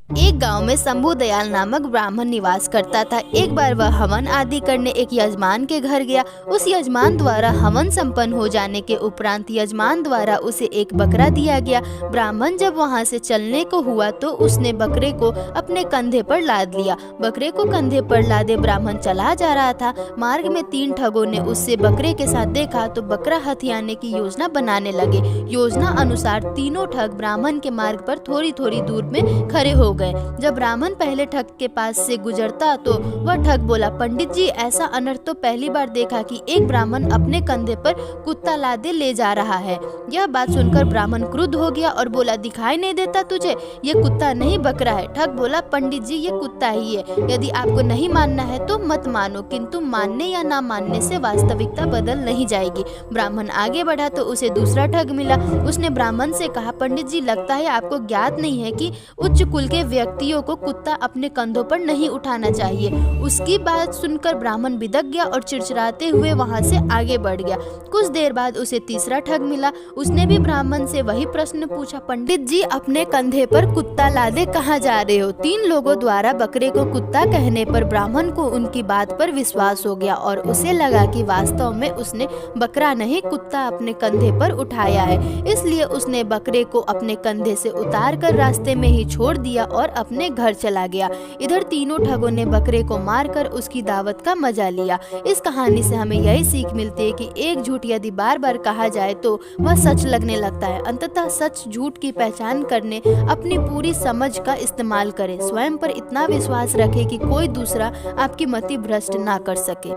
एक गांव में शंभू दयाल नामक ब्राह्मण निवास करता था। एक बार वह हवन आदि करने एक यजमान के घर गया। उस यजमान द्वारा हवन संपन्न हो जाने के उपरांत यजमान द्वारा उसे एक बकरा दिया गया। ब्राह्मण जब वहां से चलने को हुआ तो उसने बकरे को अपने कंधे पर लाद लिया। बकरे को कंधे पर लादे ब्राह्मण चला जा रहा था। मार्ग में 3 ठगों ने उससे बकरे के साथ देखा तो बकरा हथियाने की योजना बनाने लगे। योजना अनुसार तीनों ठग ब्राह्मण के मार्ग पर थोड़ी थोड़ी दूर में खड़े हो गए। जब ब्राह्मण पहले ठग के पास से गुजरता तो वह ठग बोला, पंडित जी, ऐसा अनर्थ तो पहली बार देखा कि एक ब्राह्मण अपने कंधे पर कुत्ता लादे ले जा रहा है। यह बात सुनकर ब्राह्मण क्रुद्ध हो गया और बोला, दिखाई नहीं देता तुझे? ये कुत्ता नहीं बकरा है। ठग बोला, पंडित जी, ये कुत्ता ही है। यदि आपको नहीं मानना है तो मत मानो, किंतु मानने या ना मानने से वास्तविकता बदल नहीं जाएगी। ब्राह्मण आगे बढ़ा तो उसे दूसरा ठग मिला। उसने ब्राह्मण से कहा, पंडित जी, लगता है आपको ज्ञात नहीं है कि उच्च कुल के व्यक्तियों को कुत्ता अपने कंधों पर नहीं उठाना चाहिए। उसकी बात सुनकर ब्राह्मण बिदक गया और चिड़चिड़ाते हुए वहां से आगे बढ़ गया। कुछ देर बाद उसे तीसरा ठग मिला। उसने भी ब्राह्मण से वही प्रश्न पूछा, पंडित जी, अपने कंधे पर कुत्ता लादे कहाँ जा रहे हो? 3 लोगों द्वारा बकरे को कुत्ता कहने पर ब्राह्मण को उनकी बात पर विश्वास हो गया और उसे लगा कि वास्तव में उसने बकरा नहीं कुत्ता अपने कंधे पर उठाया है। इसलिए उसने बकरे को अपने कंधे से उतार कर रास्ते में ही छोड़ दिया और अपने घर चला गया। इधर तीनों ठगों ने बकरे को मारकर उसकी दावत का मजा लिया। इस कहानी से हमें यही सीख मिलती है कि एक झूठ यदि बार बार कहा जाए तो वह सच लगने लगता है। अंततः सच झूठ की पहचान करने अपनी पूरी समझ का इस्तेमाल करें। स्वयं पर इतना विश्वास रखें कि कोई दूसरा आपकी मति भ्रष्ट ना कर सके।